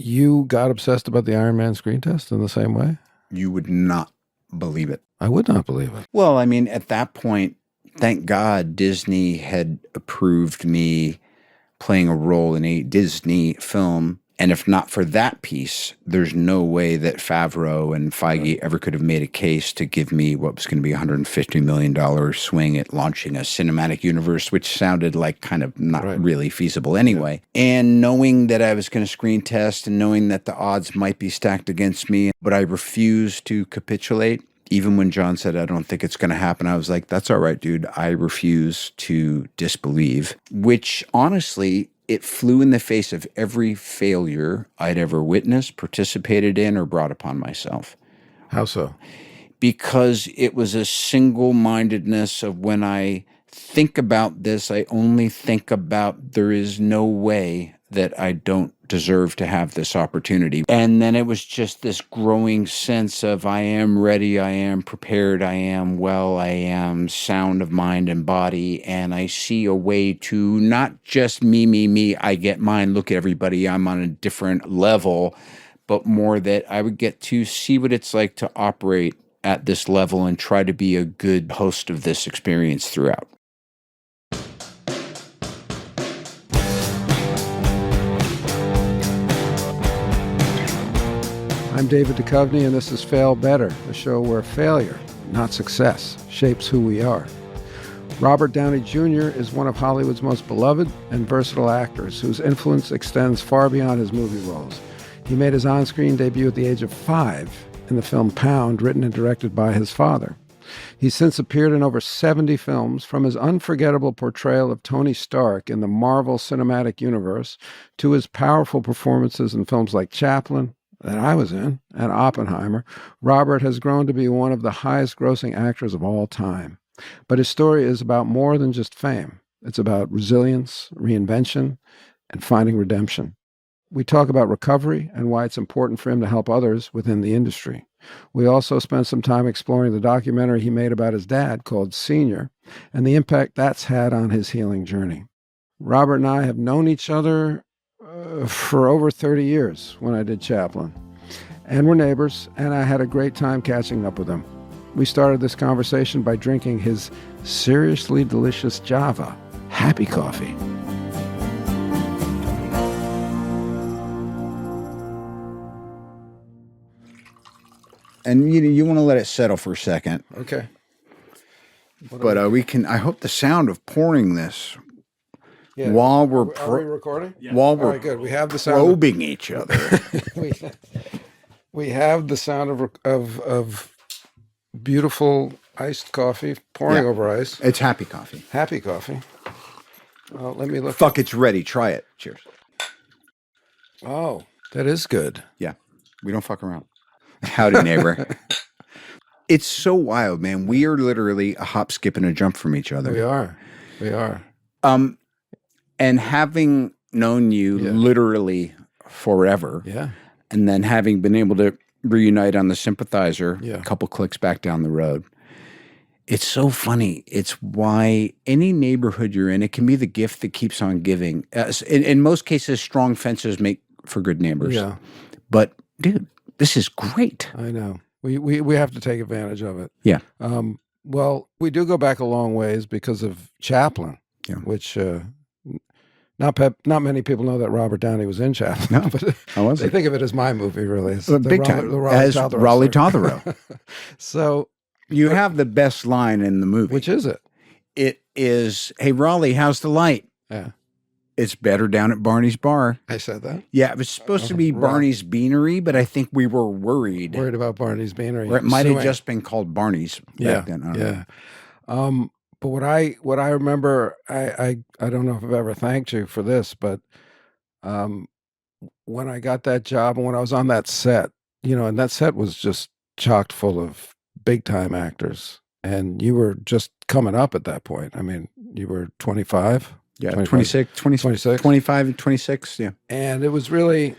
You got obsessed about the Iron Man screen test in the same way? You would not believe it. I would not believe it. Well, I mean, at that point, thank God Disney had approved me playing a role in a Disney film. And if not for that piece, there's no way that Favreau and Feige ever could have made a case to give me what was going to be $150 million swing at launching a cinematic universe, which sounded like kind of not really feasible anyway. Yeah. And knowing that I was going to screen test and knowing that the odds might be stacked against me, but I refused to capitulate. Even when John said, I don't think it's going to happen, I was like, that's all right, dude. I refuse to disbelieve, which honestly, it flew in the face of every failure I'd ever witnessed, participated in, or brought upon myself. How so? Because it was a single-mindedness of when I think about this, I only think about there is no way that I don't deserve to have this opportunity. And then it was just this growing sense of I am ready, I am prepared, I am well, I am sound of mind and body, and I see a way to not just me, I get mine, look at everybody, I'm on a different level, but more that I would get to see what it's like to operate at this level and try to be a good host of this experience throughout. I'm David Duchovny, and this is Fail Better, the show where failure, not success, shapes who we are. Robert Downey Jr. is one of Hollywood's most beloved and versatile actors whose influence extends far beyond his movie roles. He made his on-screen debut at the age of 5 in the film Pound, written and directed by his father. He's since appeared in over 70 films, from his unforgettable portrayal of Tony Stark in the Marvel Cinematic Universe to his powerful performances in films like Chaplin, that I was in, and Oppenheimer. Robert has grown to be one of the highest-grossing actors of all time. But his story is about more than just fame. It's about resilience, reinvention, and finding redemption. We talk about recovery and why it's important for him to help others within the industry. We also spent some time exploring the documentary he made about his dad called Senior and the impact that's had on his healing journey. Robert and I have known each other for over 30 years when I did Chaplin. And we're neighbors, and I had a great time catching up with him. We started this conversation by drinking his seriously delicious Java, Happy Coffee. And you want to let it settle for a second. Okay. But we can, I hope the sound of pouring this Yeah. while we're Are we recording? Yeah. While we're good. We have the sound probing each other. we have the sound of beautiful iced coffee pouring over ice. It's happy coffee. Happy coffee. Let me look. Fuck, it's ready. Try it. Cheers. Oh, that is good. Yeah. We don't fuck around. Howdy, neighbor. It's so wild, man. We are literally a hop, skip, and a jump from each other. We are. And having known you literally forever, and then having been able to reunite on the Sympathizer a couple clicks back down the road, it's so funny. It's why any neighborhood you're in, it can be the gift that keeps on giving. In most cases, strong fences make for good neighbors. Yeah. But, dude, this is great. I know. We have to take advantage of it. Yeah. Well, we do go back a long ways because of Chaplin, which not many people know that Robert Downey was in Chaplin. No, but they think of it as my movie, really. It's big time. As Raleigh Tothero. So you have the best line in the movie. Which is it? It is, "Hey, Raleigh, how's the light?" Yeah. "It's better down at Barney's Bar." I said that? Yeah, it was supposed to be Barney's Beanery, but I think we were worried. Worried about Barney's Beanery. Or it might have just been called Barney's back then. I don't know. But what I remember, I don't know if I've ever thanked you for this, but when I got that job and when I was on that set, and that set was just chocked full of big time actors, and you were just coming up at that point. I mean, you were 25. Yeah, 26, 25 and 26, yeah. And it was really,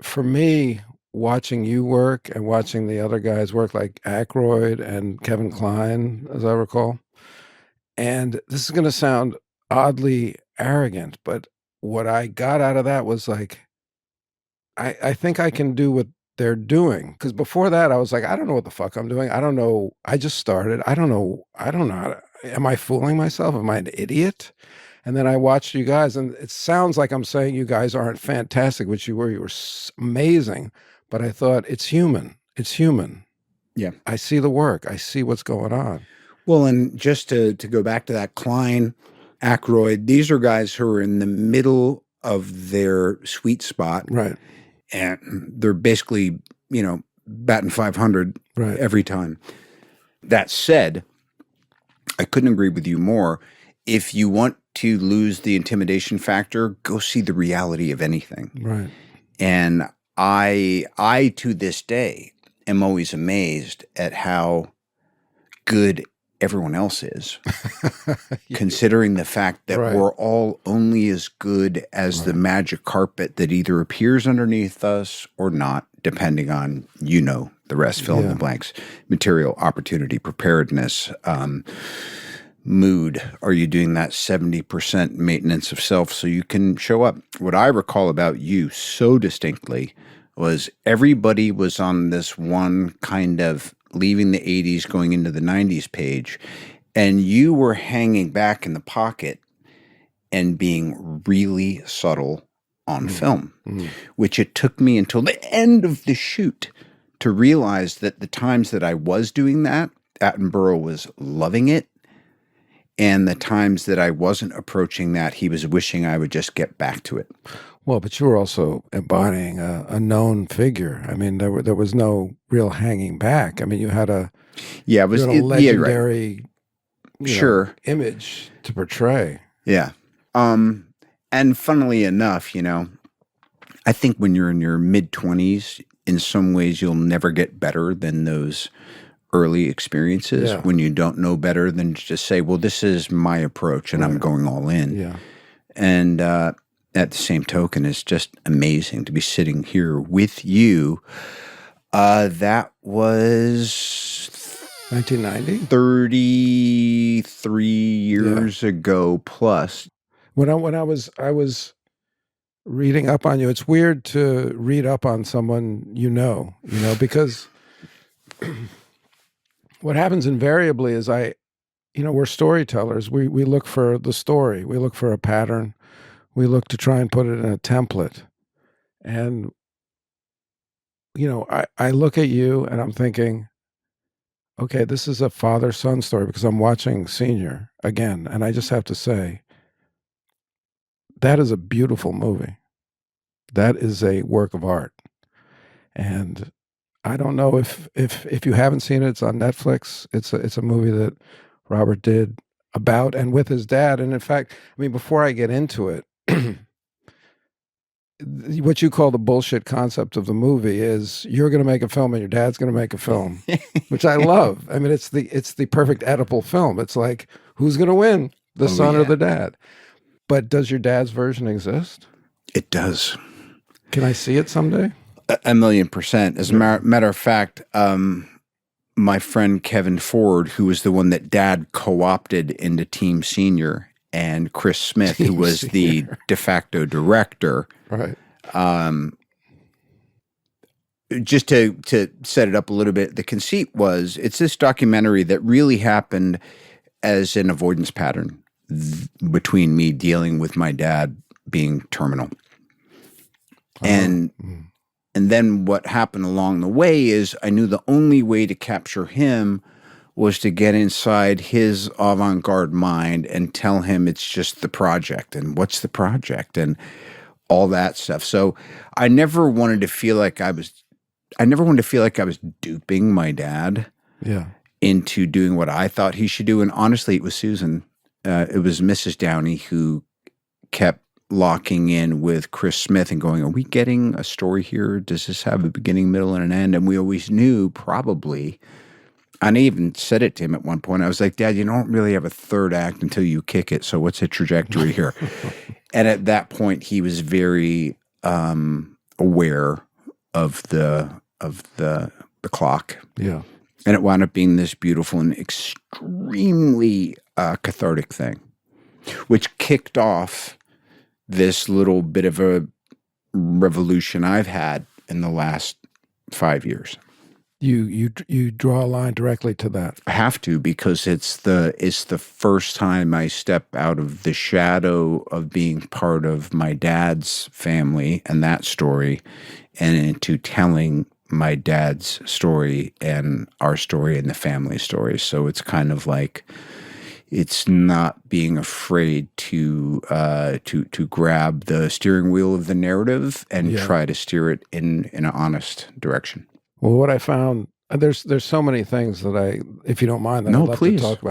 for me, watching you work and watching the other guys work, like Aykroyd and Kevin Kline, as I recall. And this is going to sound oddly arrogant, but what I got out of that was like, I think I can do what they're doing. Because before that, I was like, I don't know what the fuck I'm doing. I don't know. I just started. I don't know. I don't know. Am I fooling myself? Am I an idiot? And then I watched you guys, and it sounds like I'm saying you guys aren't fantastic, which you were. You were amazing. But I thought it's human. It's human. Yeah. I see the work. I see what's going on. Well, and just to go back to that, Klein, Aykroyd, these are guys who are in the middle of their sweet spot. Right. And they're basically, batting 500 Right. every time. That said, I couldn't agree with you more. If you want to lose the intimidation factor, go see the reality of anything. Right. And I to this day am always amazed at how good everyone else is, considering the fact that Right. we're all only as good as the magic carpet that either appears underneath us or not, depending on, the rest, fill in the blanks, material, opportunity, preparedness, mood. Are you doing that 70% maintenance of self so you can show up? What I recall about you so distinctly was everybody was on this one kind of leaving the 80s, going into the 90s page, and you were hanging back in the pocket and being really subtle on film, which it took me until the end of the shoot to realize that the times that I was doing that, Attenborough was loving it, and the times that I wasn't approaching that, he was wishing I would just get back to it. Well, but you were also embodying a known figure. I mean, there was no real hanging back. I mean, you had a legendary image to portray. Yeah. And funnily enough, I think when you're in your mid-20s, in some ways you'll never get better than those early experiences when you don't know better than just say, well, this is my approach and I'm going all in. Yeah. And at the same token, it's just amazing to be sitting here with you. That was 1990? 33 years ago plus. When I was reading up on you, it's weird to read up on someone because what happens invariably is we're storytellers. We look for the story. We look for a pattern. We look to try and put it in a template. And, I look at you and I'm thinking, okay, this is a father-son story because I'm watching Senior again. And I just have to say, that is a beautiful movie. That is a work of art. And I don't know if you haven't seen it, it's on Netflix. It's a movie that Robert did about and with his dad. And in fact, I mean, before I get into it, what you call the bullshit concept of the movie is you're going to make a film and your dad's going to make a film, which I love. I mean, it's the perfect Oedipal film. It's like, who's going to win, the son or the dad? But does your dad's version exist? It does. Can I see it someday? 1,000,000%. As a matter of fact, my friend Kevin Ford, who was the one that Dad co-opted into Team Senior, and Chris Smith, who was the de facto director. Right. Just to set it up a little bit, the conceit was it's this documentary that really happened as an avoidance pattern between me dealing with my dad being terminal. And then what happened along the way is I knew the only way to capture him was to get inside his avant-garde mind and tell him it's just the project and what's the project and all that stuff. So I never wanted to feel like I was duping my dad into doing what I thought he should do. And honestly, it was Susan. It was Mrs. Downey who kept locking in with Chris Smith and going, are we getting a story here? Does this have a beginning, middle, and an end? And we always knew probably, and I even said it to him at one point. I was like, Dad, you don't really have a third act until you kick it. So what's the trajectory here? And at that point, he was very aware of the clock. Yeah. And it wound up being this beautiful and extremely cathartic thing, which kicked off this little bit of a revolution I've had in the last 5 years. You draw a line directly to that. I have to, because it's the first time I step out of the shadow of being part of my dad's family and that story, and into telling my dad's story and our story and the family story. So it's kind of like, it's not being afraid to grab the steering wheel of the narrative and try to steer it in an honest direction. Well, what I found, there's so many things that if you don't mind, that I'd love to talk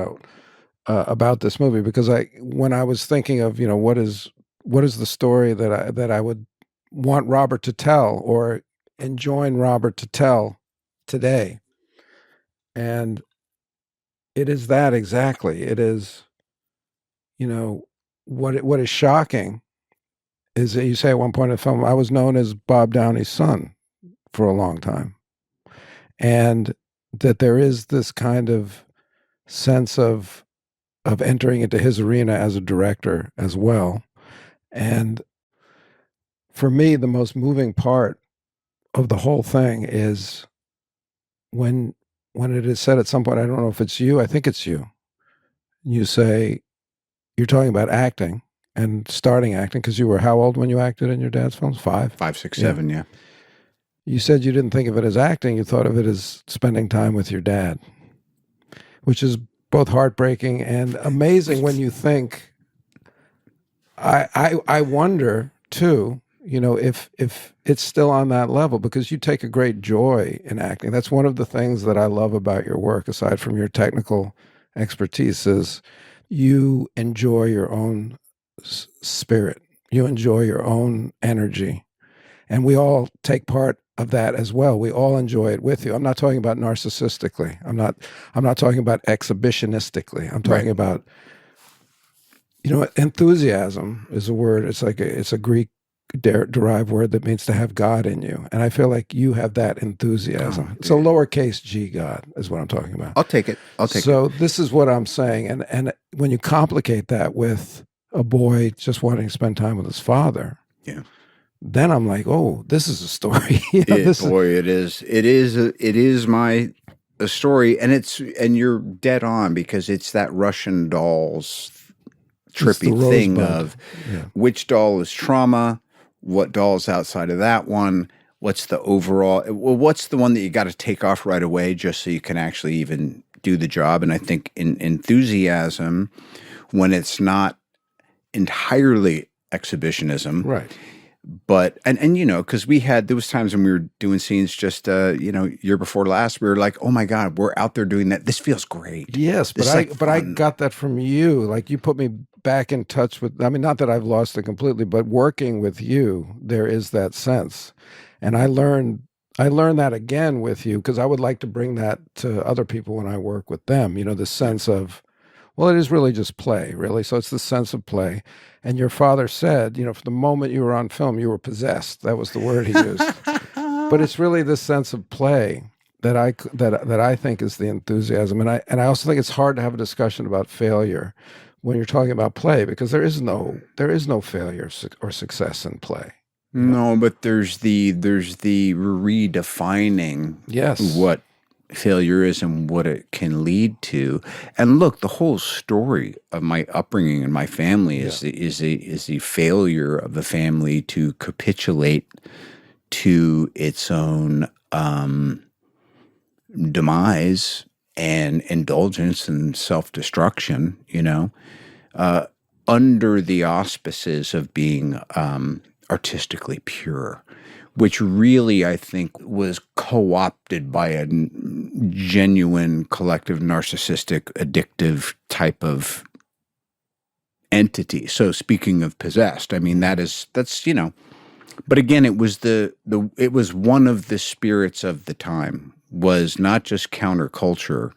about this movie, because when I was thinking of, what is the story that I would want Robert to tell, or enjoin Robert to tell today, and it is that exactly. It is, what is shocking is that you say at one point in the film, I was known as Bob Downey's son for a long time. And that there is this kind of sense of entering into his arena as a director as well. And for me, the most moving part of the whole thing is when it is said at some point, I don't know if it's you, I think it's you. You say, you're talking about acting and starting acting, because you were how old when you acted in your dad's films? 5? 5, 6, 7, yeah. You said you didn't think of it as acting, you thought of it as spending time with your dad, which is both heartbreaking and amazing when you think. I wonder too, if it's still on that level, because you take a great joy in acting. That's one of the things that I love about your work, aside from your technical expertise, is you enjoy your own spirit. You enjoy your own energy. And we all take part of that as well. We all enjoy it with you. I'm not talking about narcissistically. I'm not talking about exhibitionistically. I'm talking about, enthusiasm is a word. It's a Greek derived word that means to have God in you. And I feel like you have that enthusiasm. It's a lowercase g God is what I'm talking about. I'll take it. So this is what I'm saying. And when you complicate that with a boy just wanting to spend time with his father, then I'm like, oh, this is a story. It is. It is my story, and you're dead on, because it's that Russian doll's trippy thing of which doll is trauma, what doll's outside of that one, what's the overall, what's the one that you got to take off right away just so you can actually even do the job. And I think in enthusiasm, when it's not entirely exhibitionism, right? But, and because there was times when we were doing scenes just, year before last, we were like, oh my God, we're out there doing that. This feels great. Yes, but I got that from you. Like, you put me back in touch with, not that I've lost it completely, but working with you, there is that sense. And I learned that again with you, because I would like to bring that to other people when I work with them, the sense of, well, it is really just play, really. So it's the sense of play. And your father said, from the moment you were on film, you were possessed. That was the word he used. But it's really this sense of play that I think is the enthusiasm. And I also think it's hard to have a discussion about failure when you're talking about play, because there is no failure or success in play. No, but there's the redefining what failure is and what it can lead to. And look, the whole story of my upbringing and my family is the failure of the family to capitulate to its own demise and indulgence and self-destruction, under the auspices of being artistically pure, which really, I think, was co-opted by a genuine collective narcissistic addictive type of entity. So speaking of possessed, that's but again, it was it was one of the spirits of the time, was not just counterculture,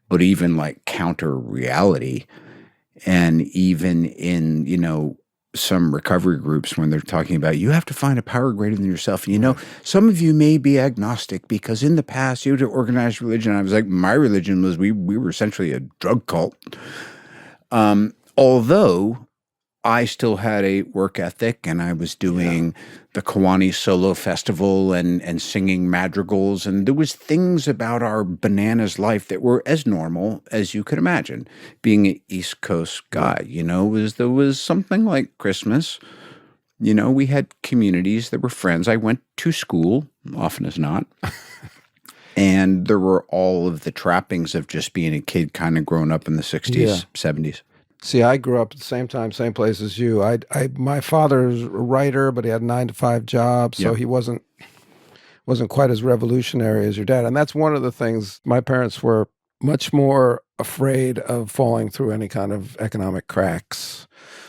but even like counter reality. And even in, some recovery groups, when they're talking about, you have to find a power greater than yourself. And, some of you may be agnostic because in the past you had organized religion. I was like, my religion was, we were essentially a drug cult. Although I still had a work ethic, and I was doing the Kiwani Solo Festival and singing madrigals. And there was things about our bananas life that were as normal as you could imagine. Being an East Coast guy, there was something like Christmas. We had communities that were friends. I went to school, often as not. And there were all of the trappings of just being a kid kind of growing up in the 60s, 70s. See, I grew up at the same time, same place as you. My father's a writer, but he had a 9-to-5 job, so he wasn't quite as revolutionary as your dad. And that's one of the things. My parents were much more afraid of falling through any kind of economic cracks.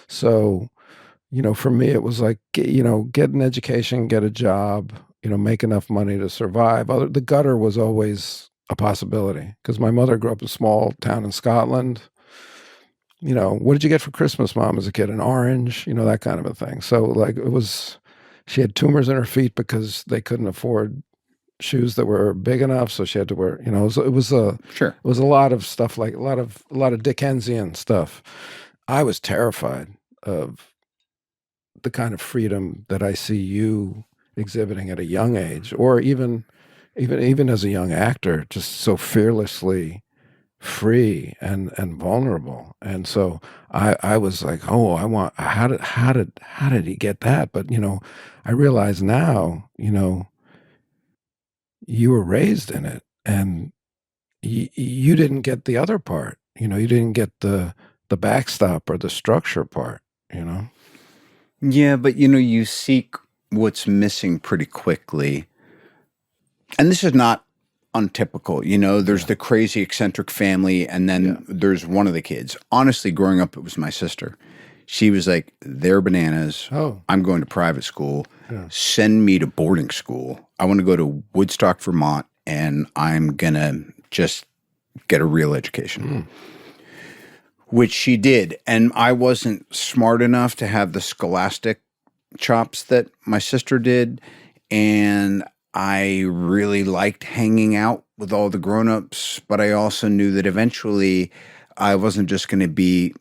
So, for me, it was like, get an education, get a job, make enough money to survive. The gutter was always a possibility because my mother grew up in a small town in Scotland. What did you get for Christmas, Mom, as a kid? An orange, that kind of a thing. So like she had tumors in her feet because they couldn't afford shoes that were big enough. So she had to wear, it was a lot of stuff, like a lot of Dickensian stuff. I was terrified of the kind of freedom that I see you exhibiting at a young age, or even as a young actor, just so fearlessly free and vulnerable. And so I was like, how did he get that? But I realize now, you were raised in it, and you didn't get the other part. You didn't get the backstop or the structure part. Yeah, but you seek what's missing pretty quickly. And this is not untypical. There's the crazy eccentric family, and then there's one of the kids. Honestly, growing up, it was my sister. She was like, they're bananas. Oh. I'm going to private school. Yeah. Send me to boarding school. I want to go to Woodstock, Vermont, and I'm going to just get a real education. Which she did. And I wasn't smart enough to have the scholastic chops that my sister did. And I really liked hanging out with all the grown-ups, but I also knew that eventually I wasn't just going to be,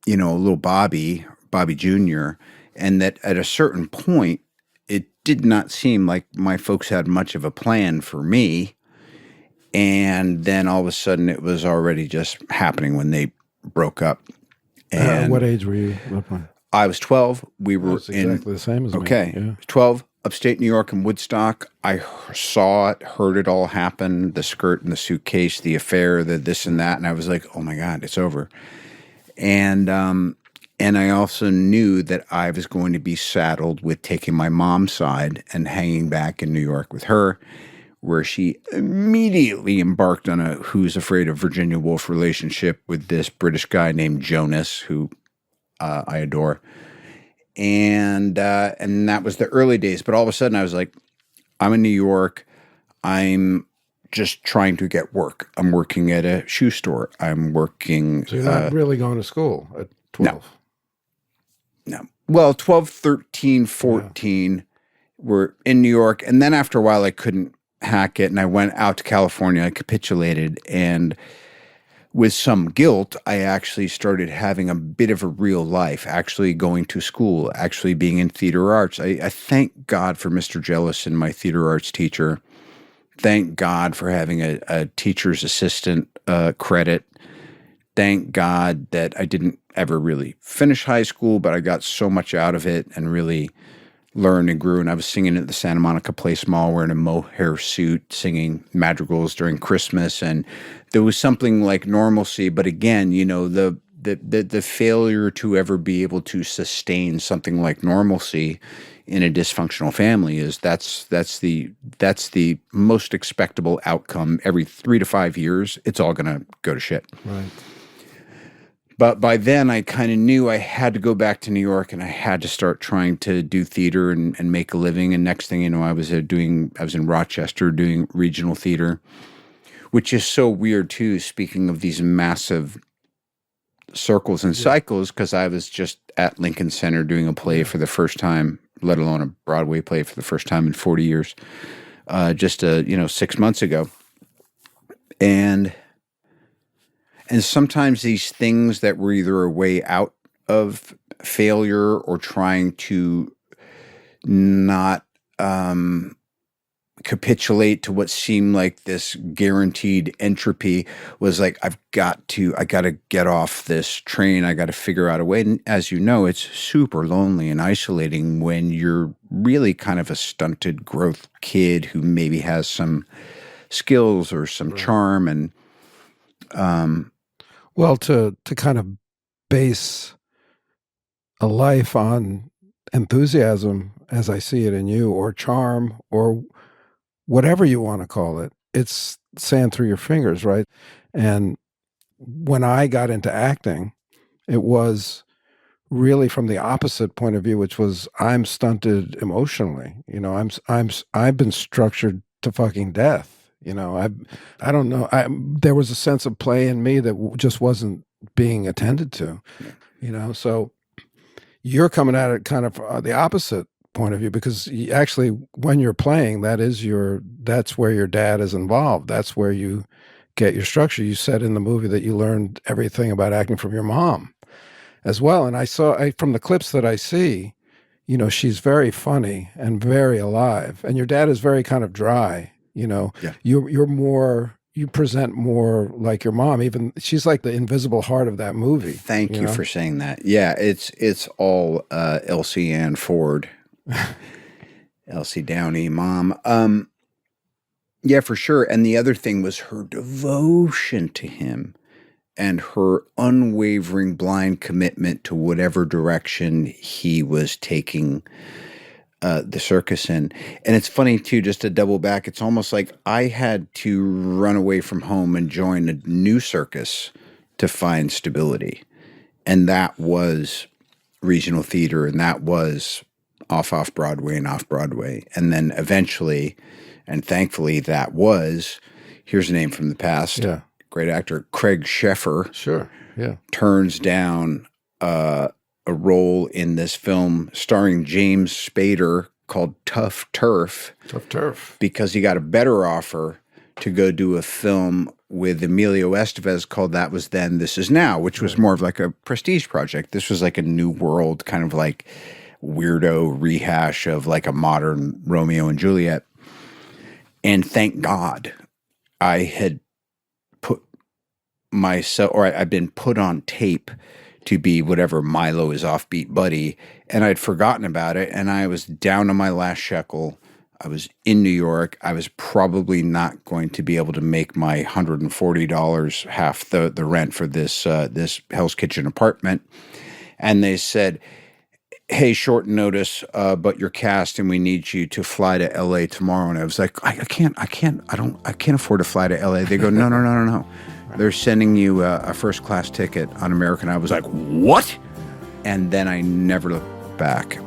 a little Bobby Jr., and that at a certain point, it did not seem like my folks had much of a plan for me. And then all of a sudden, it was already just happening when they broke up. And what age were you? What point? I was 12. We were exactly the same as me. Okay. Yeah. 12, upstate New York in Woodstock. I saw it, heard it all happen, the skirt and the suitcase, the affair, the this and that. And I was like, oh my God, it's over. And I also knew that I was going to be saddled with taking my mom's side and hanging back in New York with her, where she immediately embarked on a Who's Afraid of Virginia Woolf relationship with this British guy named Jonas, who I adore. And that was the early days. But all of a sudden I was like, I'm in New York. I'm just trying to get work. I'm working at a shoe store. I'm working. So you're not really going to school at 12? No. Well, 12, 13, 14 were in New York. And then after a while, I couldn't hack it. And I went out to California. I capitulated. And with some guilt, I actually started having a bit of a real life, actually going to school, actually being in theater arts. I thank God for Mr. Jellison, my theater arts teacher. Thank God for having a teacher's assistant credit. Thank God that I didn't ever really finish high school, but I got so much out of it and really learned and grew. And I was singing at the Santa Monica Place Mall wearing a mohair suit, singing madrigals during Christmas. And there was something like normalcy. But again, the failure to ever be able to sustain something like normalcy in a dysfunctional family that's the most expectable outcome. Every 3 to 5 years, it's all going to go to shit. Right. But by then, I kind of knew I had to go back to New York, and I had to start trying to do theater and make a living. And next thing you know, I was in Rochester doing regional theater, which is so weird too. Speaking of these massive circles and cycles, because I was just at Lincoln Center doing a play for the first time, let alone a Broadway play for the first time in 40 years, just 6 months ago, and sometimes these things that were either a way out of failure or trying to not capitulate to what seemed like this guaranteed entropy was like, I got to get off this train. I got to figure out a way. And as you know, it's super lonely and isolating when you're really kind of a stunted growth kid who maybe has some skills or some charm. And well, to kind of base a life on enthusiasm, as I see it in you, or charm, or whatever you want to call it, it's sand through your fingers, right? And when I got into acting, it was really from the opposite point of view, which was I'm stunted emotionally. You know, I've been structured to fucking death. You know, I don't know. There was a sense of play in me that just wasn't being attended to. You know, so you're coming at it kind of the opposite point of view, because actually when you're playing, that's where your dad is involved. That's where you get your structure. You said in the movie that you learned everything about acting from your mom as well. And from the clips that I see, you know, she's very funny and very alive, and your dad is very kind of dry. You know, you present more like your mom. Even she's like the invisible heart of that movie. Thank you for saying that. Yeah, it's all Elsie Ann Ford. Elsie Downey, mom. Yeah, for sure. And the other thing was her devotion to him and her unwavering blind commitment to whatever direction he was taking the circus in. And it's funny too, just to double back, it's almost like I had to run away from home and join a new circus to find stability. And that was regional theater, and that was off Broadway and off Broadway. And then eventually, and thankfully that was, here's a name from the past. Yeah. Great actor, Craig Sheffer. Sure. Yeah. Turns down a role in this film starring James Spader called Tough Turf. Tough Turf. Because he got a better offer to go do a film with Emilio Estevez called That Was Then, This Is Now, which was more of like a prestige project. This was like a new world kind of like weirdo rehash of like a modern Romeo and Juliet. And thank God I had I've been put on tape to be whatever Milo is offbeat buddy, and I'd forgotten about it, and I was down to my last shekel. I was in New York. I was probably not going to be able to make my $140, half the rent for this Hell's Kitchen apartment. And they said, hey, short notice, but you're cast and we need you to fly to LA tomorrow. And I was like, I can't afford to fly to LA. They go, no. They're sending you a first class ticket on American. I was like, what? And then I never looked back.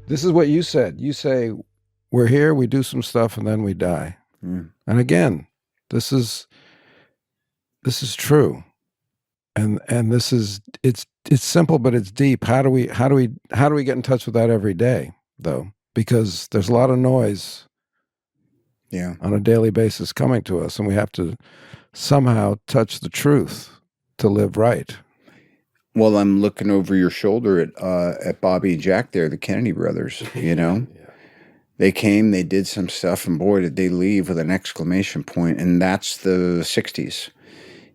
This is what you said. You say, we're here, we do some stuff, and then we die. Mm. And again, this is true. And this is it's simple, but it's deep. How do we get in touch with that every day, though? Because there's a lot of noise on a daily basis coming to us, and we have to somehow touch the truth to live right. Well, I'm looking over your shoulder at Bobby and Jack there, the Kennedy brothers, you know? Yeah. They came, they did some stuff, and boy, did they leave with an exclamation point, and that's the 60s.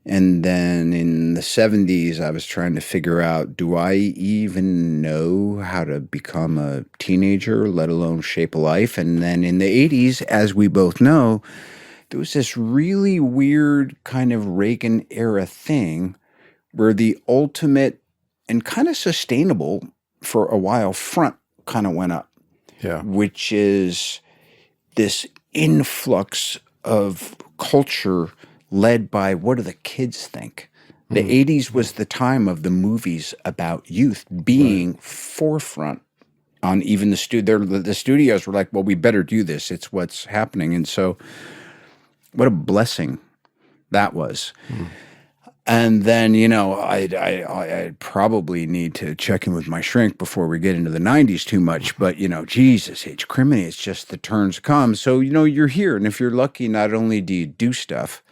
And then in the 70s, I was trying to figure out, do I even know how to become a teenager, let alone shape a life? And then in the 80s, as we both know, there was this really weird kind of Reagan-era thing where the ultimate and kind of sustainable for a while front kind of went up. Yeah. Which is this influx of culture led by what do the kids think? The 80s was the time of the movies about youth being forefront on even the studios were like, well, we better do this. It's what's happening. And so what a blessing that was. And then, I probably need to check in with my shrink before we get into the 90s too much. But, Jesus, H. Criminy, it's just the turns come. So, you're here. And if you're lucky, not only do you do stuff,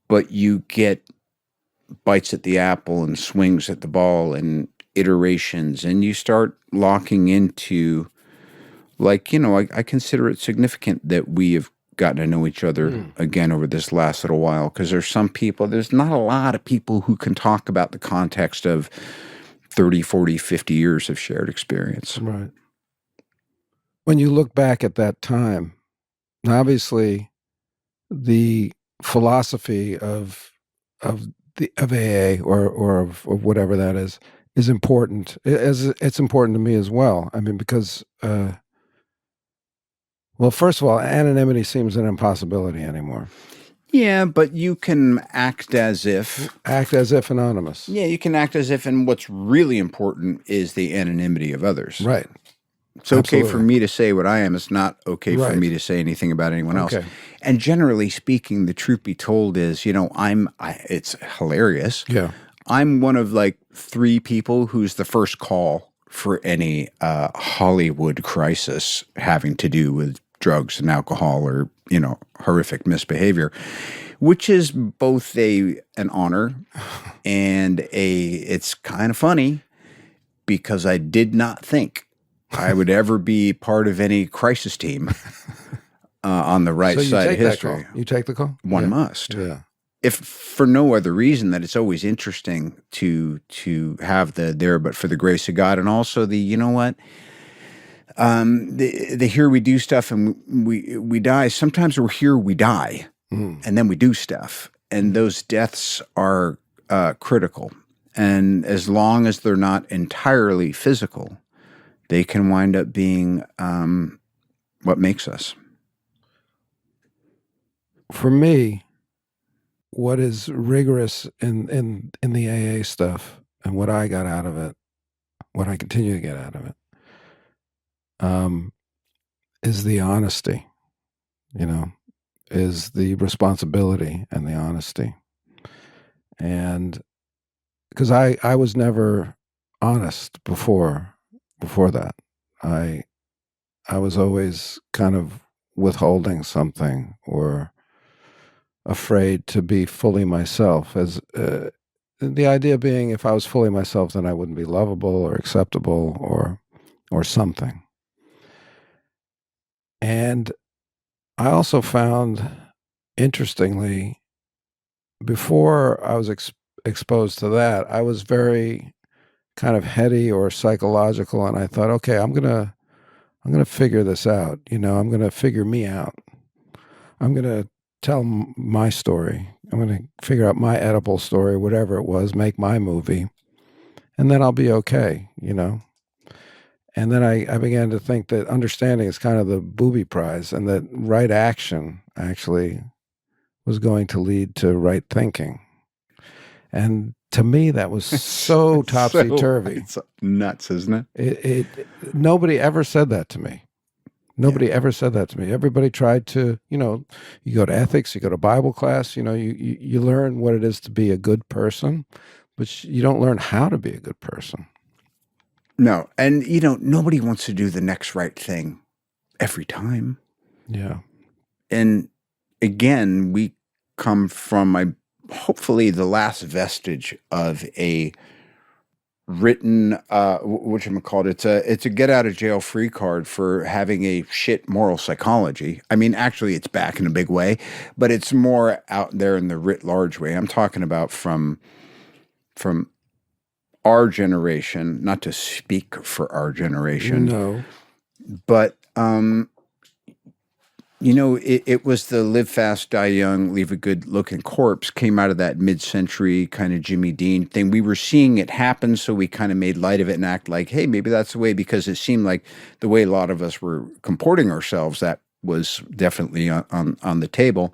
but you get bites at the apple and swings at the ball and iterations. And you start locking into, I consider it significant that we have gotten to know each other again over this last little while, because there's not a lot of people who can talk about the context of 30, 40, 50 years of shared experience. Right. When you look back at that time, obviously the philosophy of AA or of whatever that is important. It's important to me as well. I mean, because well, first of all, anonymity seems an impossibility anymore. Yeah, but you can act as if anonymous. Yeah, you can act as if, and what's really important is the anonymity of others. Right. It's okay for me to say what I am. It's not okay for Right. me to say anything about anyone else. Okay. And generally speaking, the truth be told is, it's hilarious. Yeah. I'm one of like 3 people who's the first call for any Hollywood crisis having to do with drugs and alcohol or, horrific misbehavior, which is both an honor and it's kind of funny, because I did not think I would ever be part of any crisis team on the right side of history. You take the call? One must. Yeah. If for no other reason that it's always interesting to have the but for the grace of God, and also the the here we do stuff and we die. Sometimes we're here, we die, and then we do stuff, and those deaths are critical. And as long as they're not entirely physical, they can wind up being what makes us. For me, what is rigorous in the AA stuff and what I got out of it, what I continue to get out of it, is the honesty, is the responsibility and the honesty. And because I was never honest before that. I was always kind of withholding something or afraid to be fully myself, as the idea being if I was fully myself, then I wouldn't be lovable or acceptable or something. And I also found, interestingly, before I was exposed to that, I was very kind of heady or psychological, and I thought, okay, I'm gonna figure this out. I'm gonna figure me out. I'm gonna tell my story. I'm gonna figure out my edible story, whatever it was, make my movie, and then I'll be okay. And then I began to think that understanding is kind of the booby prize, and that right action actually was going to lead to right thinking. And to me, that was so topsy-turvy. It's nuts, isn't it? Nobody ever said that to me. Nobody ever said that to me. Everybody tried to, you go to ethics, you go to Bible class, you learn what it is to be a good person, but you don't learn how to be a good person. No. And, nobody wants to do the next right thing every time. Yeah. And again, we come from hopefully the last vestige of a written, whatchamacallit, it's a get out of jail free card for having a shit moral psychology. I mean, actually it's back in a big way, but it's more out there in the writ large way. I'm talking about from our generation, not to speak for our generation. No. But, it was the live fast, die young, leave a good looking corpse came out of that mid-century kind of Jimmy Dean thing. We were seeing it happen, so we kind of made light of it and act like, hey, maybe that's the way, because it seemed like the way a lot of us were comporting ourselves, that was definitely on the table.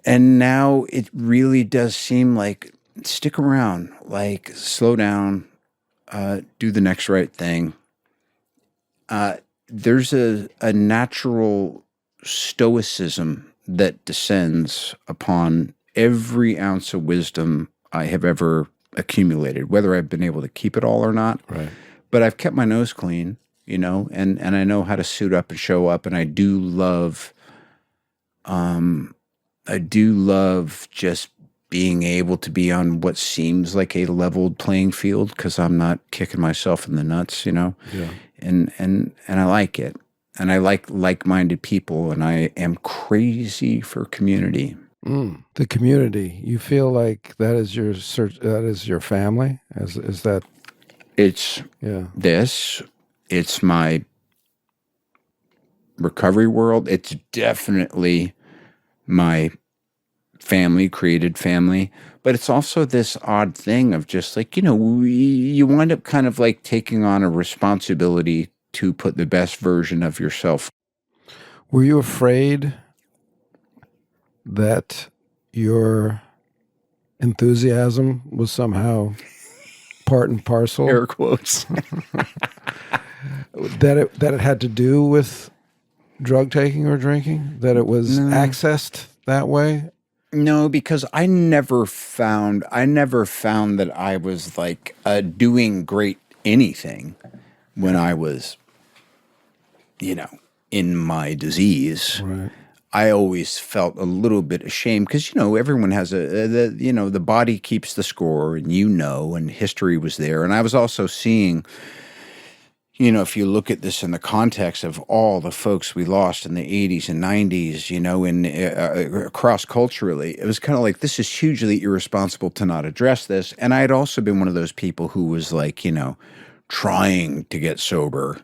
And now it really does seem like, stick around, like slow down, do the next right thing. there's a natural stoicism that descends upon every ounce of wisdom I have ever accumulated, whether I've been able to keep it all or not. Right. But I've kept my nose clean, and I know how to suit up and show up. And I do love just being able to be on what seems like a leveled playing field because I'm not kicking myself in the nuts, Yeah. And I like it. And I like-minded people, and I am crazy for community. The community. You feel like that is your that is your family? Is that? It's this. It's my recovery world. It's definitely my family, created family. But it's also this odd thing of just like, you wind up kind of like taking on a responsibility to put the best version of yourself. Were you afraid that your enthusiasm was somehow part and parcel? Air quotes. that it had to do with drug taking or drinking? That it was accessed that way? No, because I never found that I was like doing great anything when I was, in my disease. Right. I always felt a little bit ashamed because, everyone has the body keeps the score, and and history was there. And I was also seeing, if you look at this in the context of all the folks we lost in the 80s and 90s, across culturally, it was kind of like, this is hugely irresponsible to not address this. And I had also been one of those people who was like, trying to get sober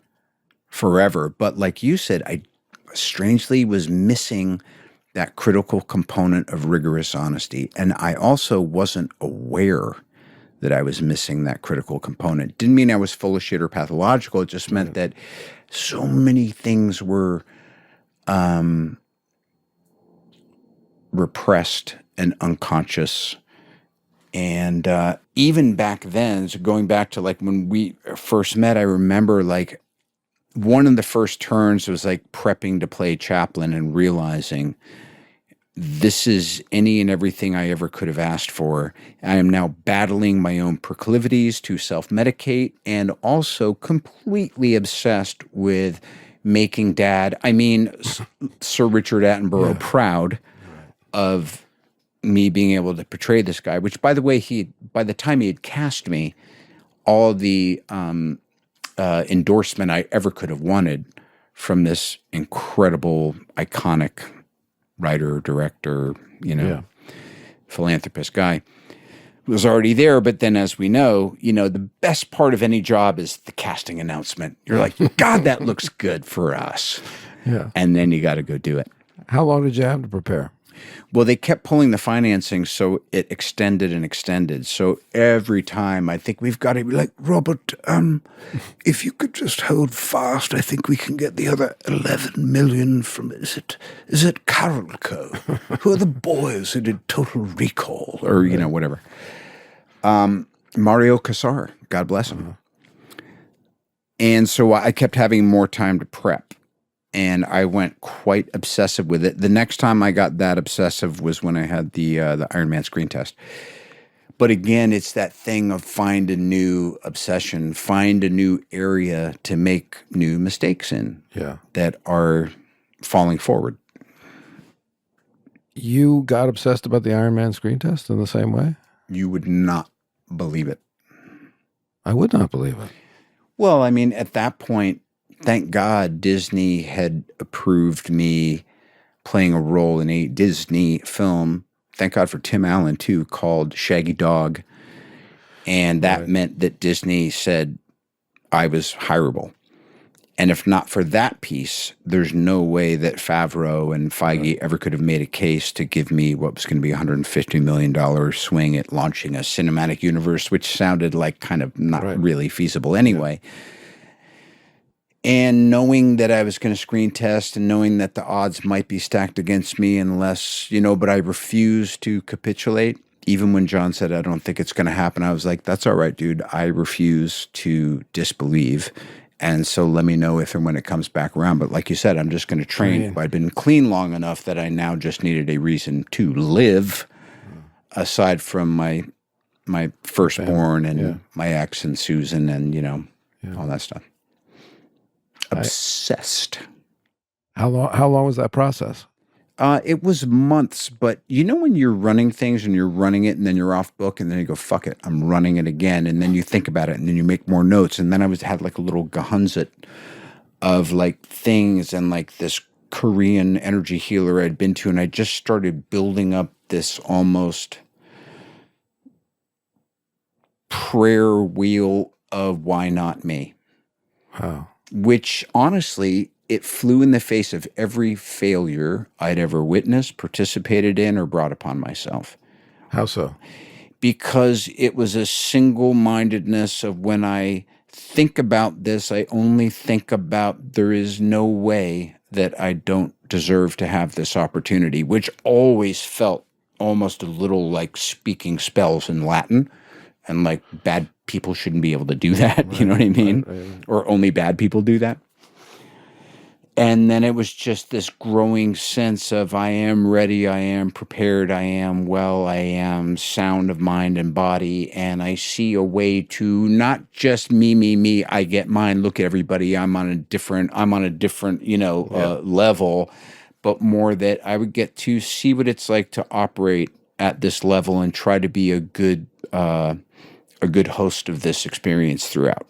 forever. But like you said, I strangely was missing that critical component of rigorous honesty. And I also wasn't aware that I was missing that critical component. Didn't mean I was full of shit or pathological. It just meant that so many things were repressed and unconscious. And even back then, so going back to like when we first met, I remember like one of the first turns was like prepping to play Chaplin and realizing this is any and everything I ever could have asked for. I am now battling my own proclivities to self-medicate and also completely obsessed with making Sir Richard Attenborough proud of me being able to portray this guy, which, by the way, by the time he had cast me, all the endorsement I ever could have wanted from this incredible, iconic writer, director, philanthropist guy was already there. But then, as we know, the best part of any job is the casting announcement. You're like, God, that looks good for us. Yeah. And then you got to go do it. How long did you have to prepare? Well, they kept pulling the financing, so it extended and extended. So every time I think we've got to be like, Robert, if you could just hold fast, I think we can get the other 11 million from, is it Carolco? Who are the boys who did Total Recall? Or, whatever. Mario Casar, God bless him. And so I kept having more time to prep. And I went quite obsessive with it. The next time I got that obsessive was when I had the Iron Man screen test. But again, it's that thing of find a new obsession, find a new area to make new mistakes in that are falling forward. You got obsessed about the Iron Man screen test in the same way? You would not believe it. I would not believe it. Well, I mean, at that point, thank God Disney had approved me playing a role in a Disney film. Thank God for Tim Allen, too, called Shaggy Dog. And that meant that Disney said I was hireable. And if not for that piece, there's no way that Favreau and Feige ever could have made a case to give me what was going to be a $150 million swing at launching a cinematic universe, which sounded like kind of not really feasible anyway. Yeah. And knowing that I was going to screen test and knowing that the odds might be stacked against me unless, but I refused to capitulate. Even when John said, I don't think it's going to happen, I was like, that's all right, dude. I refuse to disbelieve. And so let me know if and when it comes back around. But like you said, I'm just going to train. I've been clean long enough that I now just needed a reason to live aside from my firstborn and my ex and Susan and, all that stuff. Obsessed. How long was that process? It was months, but when you're running things and you're running it and then you're off book and then you go, fuck it, I'm running it again. And then you think about it and then you make more notes. And then I had like a little gehunzit of like things and like this Korean energy healer I'd been to. And I just started building up this almost prayer wheel of why not me? Wow. Which honestly, it flew in the face of every failure I'd ever witnessed, participated in, or brought upon myself. How so? Because it was a single-mindedness of when I think about this, I only think about there is no way that I don't deserve to have this opportunity, which always felt almost a little like speaking spells in Latin. And like bad people shouldn't be able to do that, you know what I mean? Right. Or only bad people do that. And then it was just this growing sense of I am ready, I am prepared, I am well, I am sound of mind and body, and I see a way to not just me, I get mine, look at everybody, I'm on a different, level, but more that I would get to see what it's like to operate at this level and try to be a good host of this experience throughout.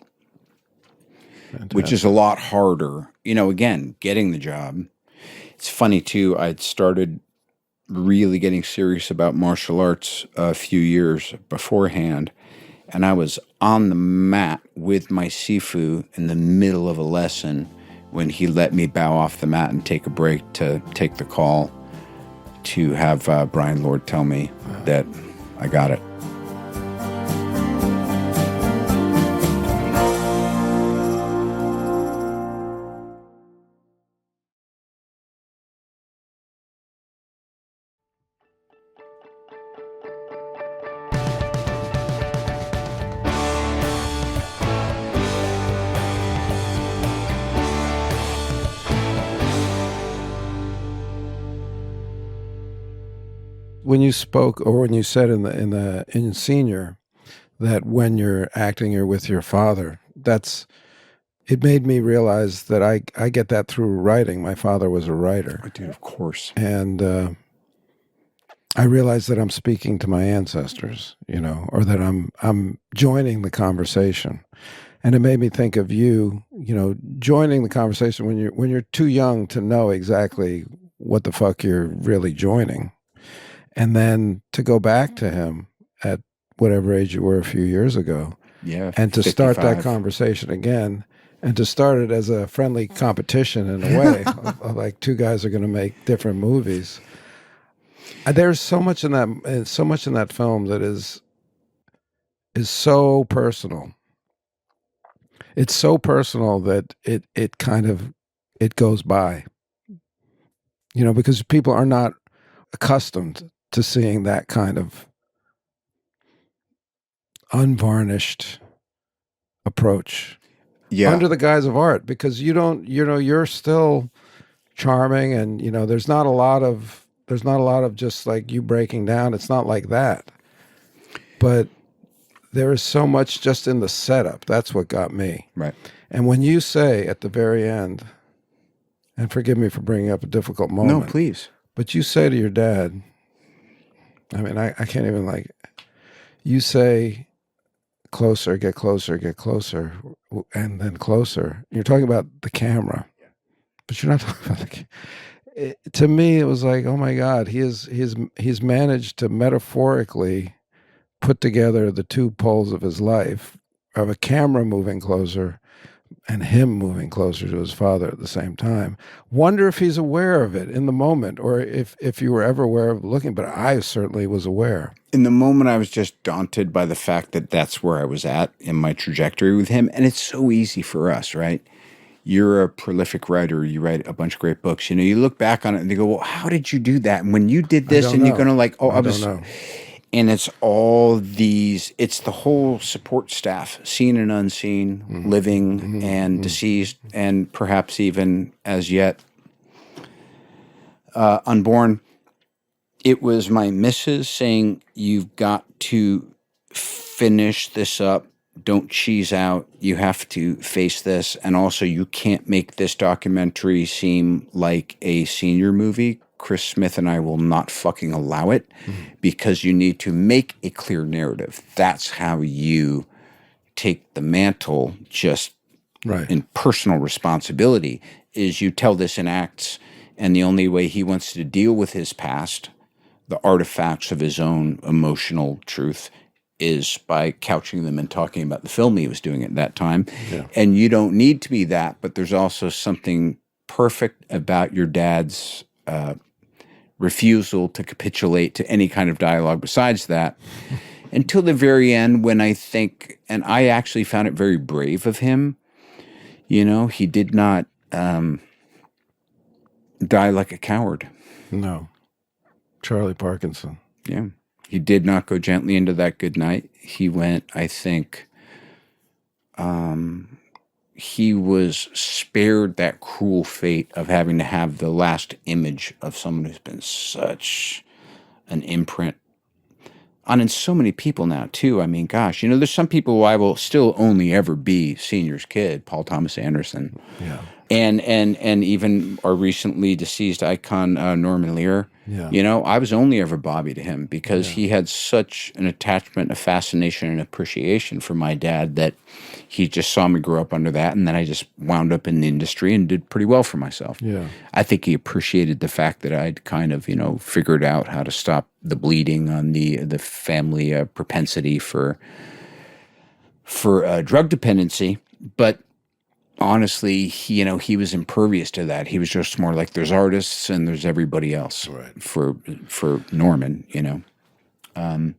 Fantastic. Which is a lot harder. Again, getting the job. It's funny, too. I'd started really getting serious about martial arts a few years beforehand, and I was on the mat with my Sifu in the middle of a lesson when he let me bow off the mat and take a break to take the call to have Brian Lord tell me that I got it. When you spoke, or when you said in Senior, that when you're acting, you're with your father, it made me realize that I get that through writing. My father was a writer. I do, of course. And I realized that I'm speaking to my ancestors, or that I'm joining the conversation. And it made me think of you, joining the conversation when you're too young to know exactly what the fuck you're really joining. And then to go back to him at whatever age you were a few years ago. Yeah. And to 55. start that conversation again, and to start it as a friendly competition in a way, of like two guys are going to make different movies. There's so much in that film that is so personal. It's so personal that it kind of goes by. Because people are not accustomed to seeing that kind of unvarnished approach under the guise of art, because you're still charming, and there's not a lot of just like you breaking down. It's not like that, but there is so much just in the setup. That's what got me. Right. And when you say at the very end, and forgive me for bringing up a difficult moment. No, please. But you say to your dad, I mean, I can't even you say, closer, get closer, and then closer. You're talking about the camera, but you're not talking about to me, it was like, oh my God, he's managed to metaphorically put together the two poles of his life, of a camera moving closer and him moving closer to his father at the same time. Wonder if he's aware of it in the moment, or if you were ever aware of looking, but I certainly was aware. In the moment, I was just daunted by the fact that that's where I was at in my trajectory with him. And it's so easy for us, right? You're a prolific writer. You write a bunch of great books. You look back on it and they go, well, how did you do that? And when you did this, and you're going to I don't know. And it's all these, it's the whole support staff, seen and unseen, living and deceased, and perhaps even as yet unborn. It was my missus saying, you've got to finish this up. Don't cheese out. You have to face this. And also, you can't make this documentary seem like a senior movie. Chris Smith and I will not fucking allow it because you need to make a clear narrative. That's how you take the mantle just in personal responsibility, is you tell this in acts, and the only way he wants to deal with his past, the artifacts of his own emotional truth, is by couching them and talking about the film he was doing at that time. Yeah. And you don't need to be that, but there's also something perfect about your dad's refusal to capitulate to any kind of dialogue besides that until the very end, when I think, and I actually found it very brave of him, you know, he did not die like a coward. No. Charlie Parkinson. Yeah. He did not go gently into that good night. He went, I think, he was spared that cruel fate of having to have the last image of someone who's been such an imprint on so many people now, too. I mean, gosh, you know, there's some people who I will still only ever be Senior's kid, Paul Thomas Anderson. Yeah. And even our recently deceased icon, Norman Lear. Yeah. You know, I was only ever Bobby to him because he had such an attachment, a fascination, and appreciation for my dad that he just saw me grow up under that. And then I just wound up in the industry and did pretty well for myself. Yeah. I think he appreciated the fact that I'd kind of, you know, figured out how to stop the bleeding on the family propensity for drug dependency. But honestly, he was impervious to that. He was just more like, there's artists and there's everybody else. Right. For Norman, you know.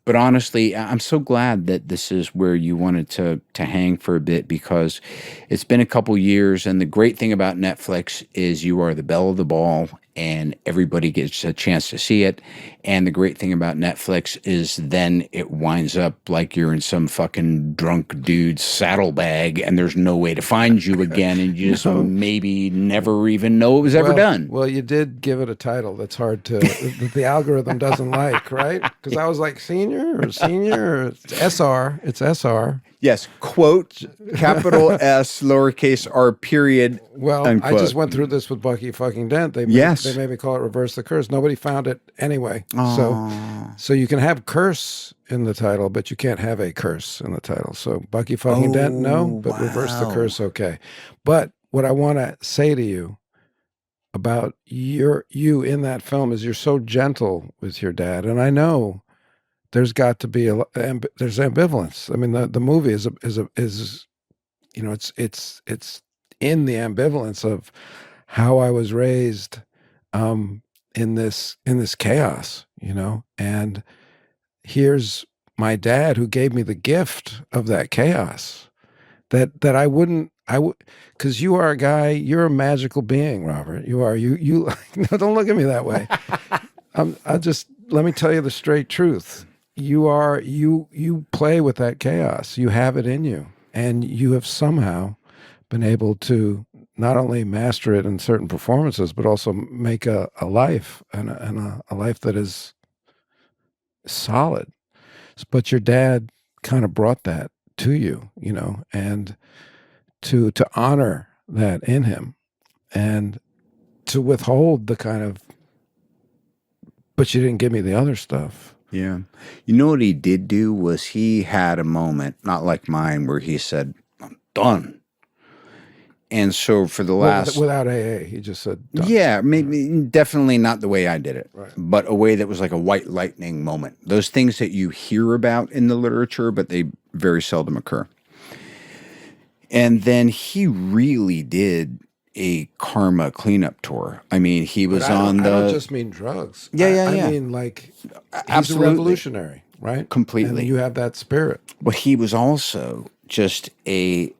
But honestly, I'm so glad that this is where you wanted to hang for a bit, because it's been a couple years, and the great thing about Netflix is you are the belle of the ball and everybody gets a chance to see it. And the great thing about Netflix is then it winds up like you're in some fucking drunk dude's saddlebag and there's no way to find you again, and you just maybe never even know it was ever done. Well, you did give it a title that's hard to, that the algorithm doesn't like, right? Because I was like, senior, or it's SR. It's SR. Yes, quote, capital S, lowercase r, period, well, unquote. I just went through this with Bucky fucking Dent. They made me call it Reverse the Curse. Nobody found it anyway. So you can have curse in the title, but you can't have a curse in the title. So Bucky fucking Dent, no, but Reverse the Curse, okay. But what I want to say to you about you in that film is you're so gentle with your dad, and I know there's got to be there's ambivalence. I mean, the movie is you know, it's in the ambivalence of how I was raised in this chaos, you know, and here's my dad who gave me the gift of that chaos that I would, because you are a guy, you're a magical being, Robert. You are, you no, don't look at me that way. Let me tell you the straight truth. You play with that chaos. You have it in you, and you have somehow been able to not only master it in certain performances, but also make a life and a life that is solid. But your dad kind of brought that to you, you know, and to honor that in him, and to withhold the kind of, but you didn't give me the other stuff. Yeah. You know what he did do was he had a moment, not like mine, where he said, I'm done. And so for the last... Without AA, he just said done. Yeah, maybe definitely not the way I did it, right, but a way that was like a white lightning moment. Those things that you hear about in the literature, but they very seldom occur. And then he really did a karma cleanup tour. I mean, he was on the... I don't just mean drugs. Yeah. I mean, like, absolutely. He's a revolutionary, right? Completely. And you have that spirit. But he was also just a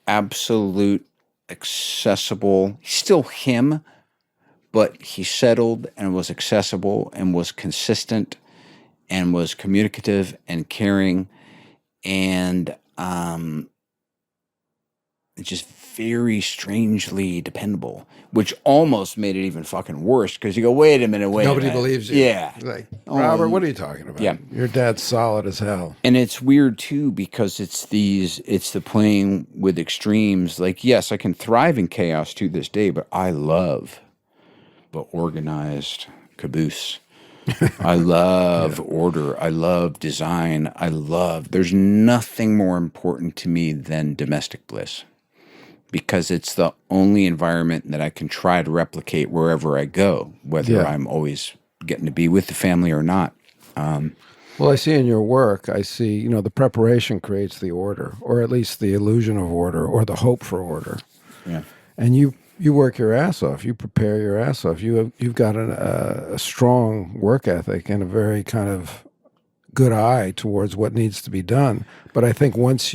absolute accessible, still him, but he settled and was accessible and was consistent and was communicative and caring and just very strangely dependable, which almost made it even fucking worse because you go, wait a minute, Nobody believes you. Yeah. Like, Robert, what are you talking about? Yeah. Your dad's solid as hell. And it's weird too because it's the playing with extremes. Like, yes, I can thrive in chaos to this day, but I love the organized caboose. I love order. I love design. There's nothing more important to me than domestic bliss because it's the only environment that I can try to replicate wherever I go, whether I'm always getting to be with the family or not. Well, I see in your work, I see, the preparation creates the order, or at least the illusion of order, or the hope for order. Yeah. And you work your ass off. You prepare your ass off. You've got a strong work ethic and a very kind of good eye towards what needs to be done. But I think once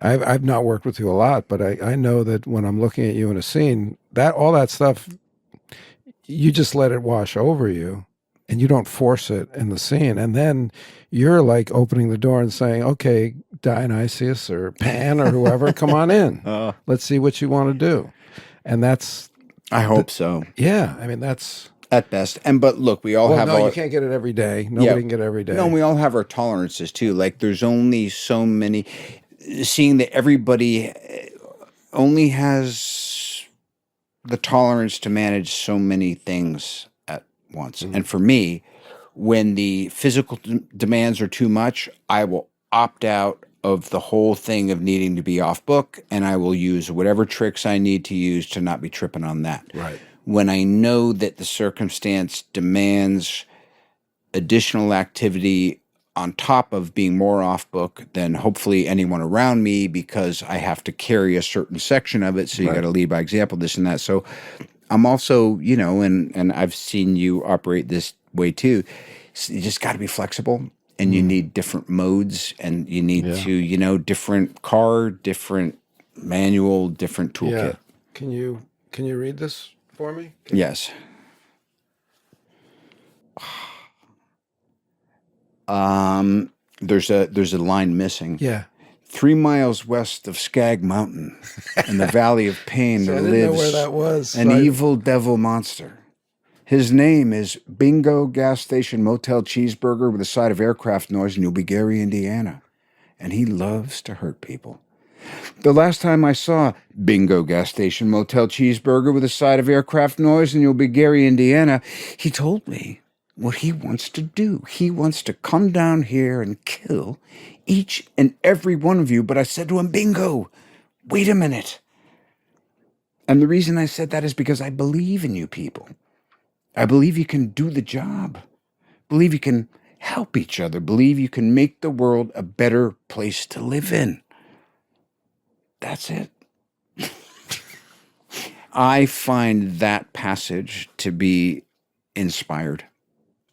I've not worked with you a lot, but I know that when I'm looking at you in a scene, that all that stuff, you just let it wash over you. And you don't force it in the scene. And then you're like opening the door and saying, okay, Dionysius or Pan or whoever, come on in. Let's see what you want to do. And that's... I hope so. Yeah. I mean, that's... At best. But look, we all have... you can't get it every day. Nobody can get it every day. No, we all have our tolerances too. Like there's only so many... Seeing that everybody only has the tolerance to manage so many things once. Mm-hmm. And for me, when the physical demands are too much, I will opt out of the whole thing of needing to be off book, and I will use whatever tricks I need to use to not be tripping on that. Right. When I know that the circumstance demands additional activity on top of being more off book than hopefully anyone around me because I have to carry a certain section of it, so you got to lead by example, this and that. So I'm also, and I've seen you operate this way too. You just got to be flexible, and you need different modes, and you need to, different car, different manual, different toolkit. Yeah. Can you read this for me? Yes. There's a line missing. Yeah. 3 miles west of Skag Mountain, in the Valley of Pain, there I didn't know where that was. an evil devil monster. His name is Bingo Gas Station Motel Cheeseburger with a side of aircraft noise in You'll Be Gary, Indiana. And he loves to hurt people. The last time I saw Bingo Gas Station Motel Cheeseburger with a side of aircraft noise in You'll Be Gary, Indiana, he told me what he wants to do. He wants to come down here and kill each and every one of you. But I said to him, Bingo, wait a minute. And the reason I said that is because I believe in you people. I believe you can do the job. Believe you can help each other. Believe you can make the world a better place to live in. That's it. I find that passage to be inspired.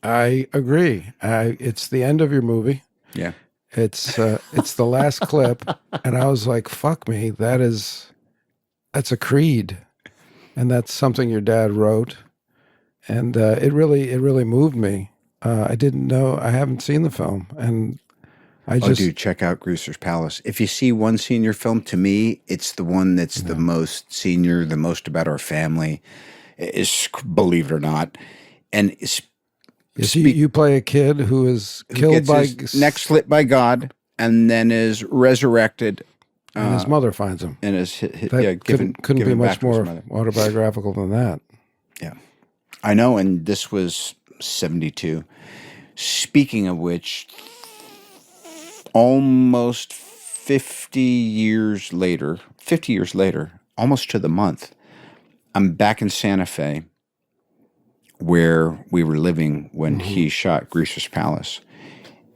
I agree. It's the end of your movie. Yeah. It's the last clip, and I was like, "Fuck me, that's a creed," and that's something your dad wrote, and it really moved me. I didn't know. I haven't seen the film, and dude, check out Greaser's Palace. If you see one senior film, to me, it's the one that's the most senior, the most about our family, is, believe it or not, and it's. You play a kid who is killed by his neck slit by God, and then is resurrected. And his mother finds him. And is couldn't be much more autobiographical than that. Yeah, I know. And this was 1972. Speaking of which, almost 50 years later, almost to the month, I'm back in Santa Fe, where we were living when he shot Greaser's Palace.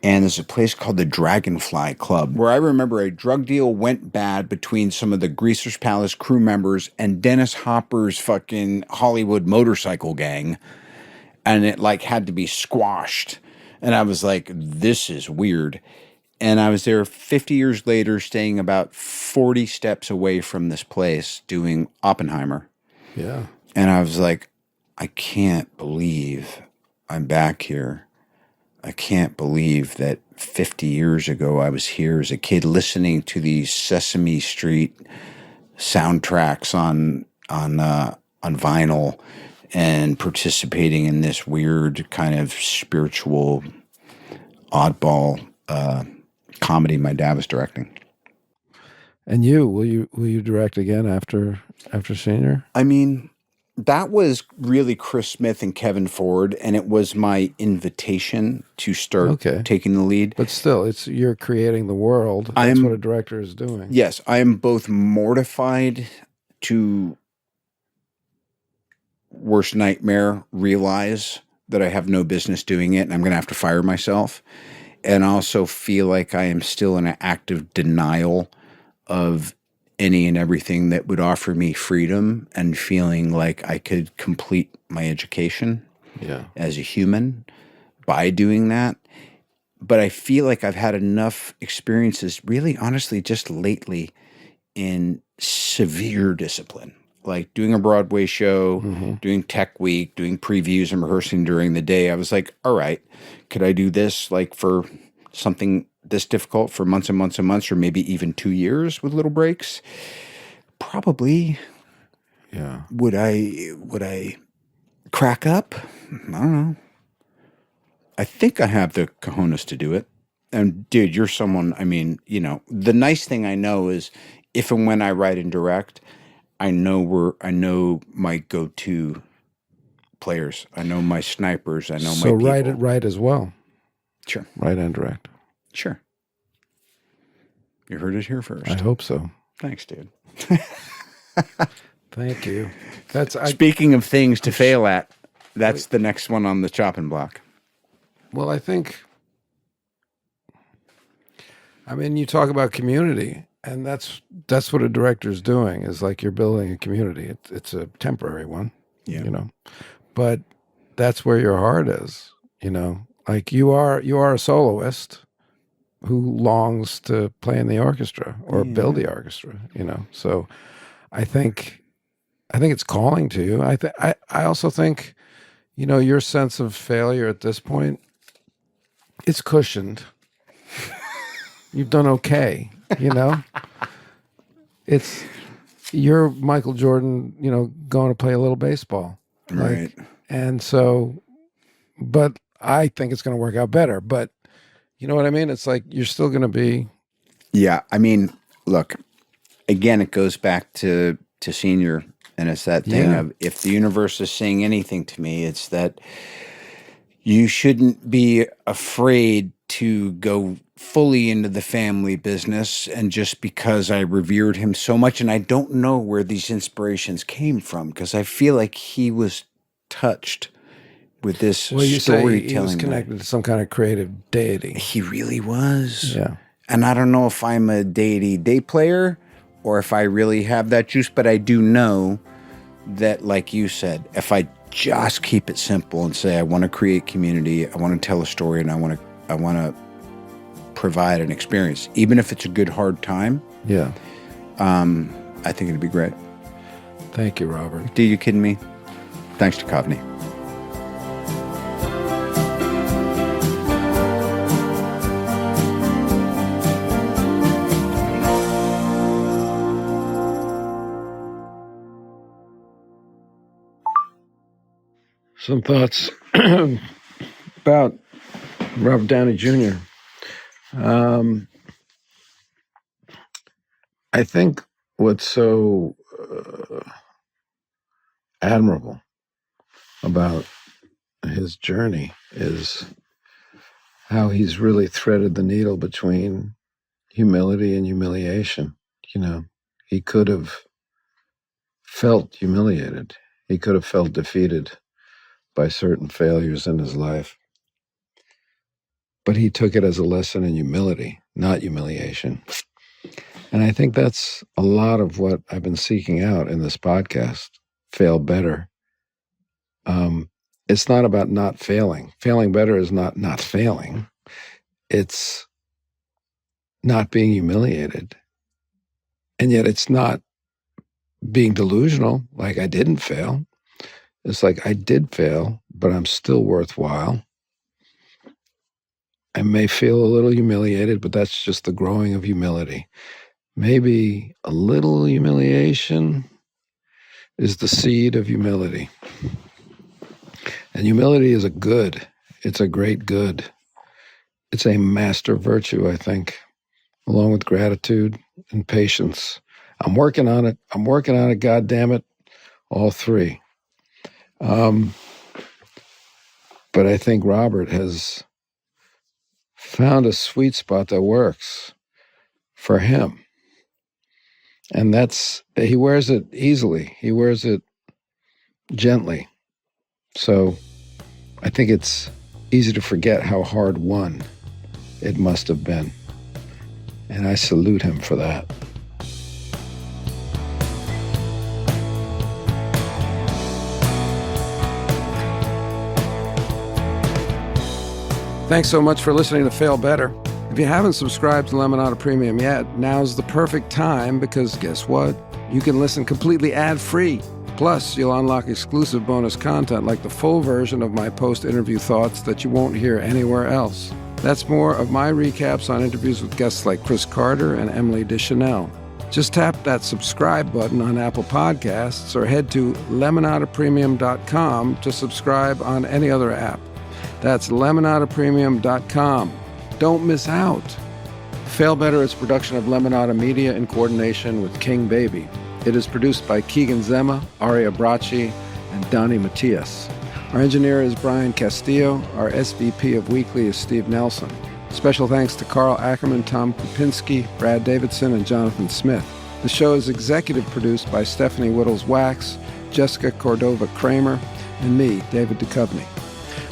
And there's a place called the Dragonfly Club, where I remember a drug deal went bad between some of the Greaser's Palace crew members and Dennis Hopper's fucking Hollywood motorcycle gang. And it had to be squashed. And I was like, this is weird. And I was there 50 years later, staying about 40 steps away from this place, doing Oppenheimer. Yeah. And I was like, I can't believe I'm back here. I can't believe that 50 years ago I was here as a kid listening to these Sesame Street soundtracks on vinyl and participating in this weird kind of spiritual oddball comedy my dad was directing. And will you direct again after Senior? I mean, that was really Chris Smith and Kevin Ford, and it was my invitation to start taking the lead. But still, you're creating the world. That's what a director is doing. Yes, I am both mortified to worst nightmare realize that I have no business doing it and I'm going to have to fire myself. And also feel like I am still in an active denial of any and everything that would offer me freedom and feeling like I could complete my education as a human by doing that. But I feel like I've had enough experiences, really honestly, just lately in severe discipline. Like doing a Broadway show, doing tech week, doing previews and rehearsing during the day. I was like, all right, could I do this like for something this difficult for months and months and months, or maybe even 2 years with little breaks? Probably. Yeah. Would I crack up? I don't know. I think I have the cojones to do it. And dude, you're someone, I mean, you know, the nice thing I know is if and when I write and direct, I know my go-to players. I know my snipers. I know my people. So write as well. Sure. Write and direct. Sure. You heard it here first. I hope so. Thanks, dude. Thank you. Speaking of things to fail at, that's the next one on the chopping block. Well, you talk about community, and that's what a director is doing, is like you're building a community. It's a temporary one, you know, but that's where your heart is, you know, like you are a soloist who longs to play in the orchestra or build the orchestra, you know? So I think it's calling to you. I also think, you know, your sense of failure at this point, it's cushioned. You've done okay, you know? You're Michael Jordan, you know, going to play a little baseball. Right. And so, but I think it's going to work out better. But you know what I mean? It's like you're still going to be. Yeah. I mean, look, again, it goes back to Senior. And it's that thing of if the universe is saying anything to me, it's that you shouldn't be afraid to go fully into the family business. And just because I revered him so much, and I don't know where these inspirations came from, because I feel like he was touched with this storytelling. He was connected to some kind of creative deity. He really was. Yeah. And I don't know if I'm a deity day player or if I really have that juice, but I do know that, like you said, if I just keep it simple and say, I want to create community, I want to tell a story, and I want to provide an experience, even if it's a good, hard time. Yeah. I think it'd be great. Thank you, Robert. Dude, you kidding me? Thanks to Duchovny. Some thoughts about Robert Downey Jr. I think what's so admirable about his journey is how he's really threaded the needle between humility and humiliation. You know, he could have felt humiliated. He could have felt defeated by certain failures in his life. But he took it as a lesson in humility, not humiliation. And I think that's a lot of what I've been seeking out in this podcast, Fail Better. It's not about not failing. Failing better is not failing. It's not being humiliated. And yet it's not being delusional, like I didn't fail. It's like I did fail, but I'm still worthwhile. I may feel a little humiliated, but that's just the growing of humility. Maybe a little humiliation is the seed of humility. And humility is a good. It's a great good. It's a master virtue, I think, along with gratitude and patience. I'm working on it. God damn it. All three. But I think Robert has found a sweet spot that works for him. And he wears it easily. He wears it gently. So I think it's easy to forget how hard won it must have been. And I salute him for that. Thanks so much for listening to Fail Better. If you haven't subscribed to Lemonada Premium yet, now's the perfect time because guess what? You can listen completely ad-free. Plus, you'll unlock exclusive bonus content like the full version of my post-interview thoughts that you won't hear anywhere else. That's more of my recaps on interviews with guests like Chris Carter and Emily Deschanel. Just tap that subscribe button on Apple Podcasts or head to lemonadapremium.com to subscribe on any other app. That's lemonadapremium.com. Don't miss out. Fail Better is a production of Lemonada Media in coordination with King Baby. It is produced by Keegan Zema, Aria Bracci, and Donnie Matias. Our engineer is Brian Castillo. Our SVP of Weekly is Steve Nelson. Special thanks to Carl Ackerman, Tom Kupinski, Brad Davidson, and Jonathan Smith. The show is executive produced by Stephanie Whittles-Wax, Jessica Cordova-Kramer, and me, David Duchovny.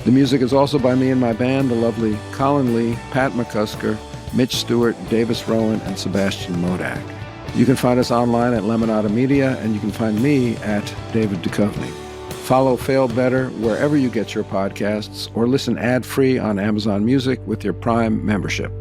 The music is also by me and my band, the lovely Colin Lee, Pat McCusker, Mitch Stewart, Davis Rowan, and Sebastian Modak. You can find us online at Lemonada Media, and you can find me at David Duchovny. Follow Fail Better wherever you get your podcasts, or listen ad-free on Amazon Music with your Prime membership.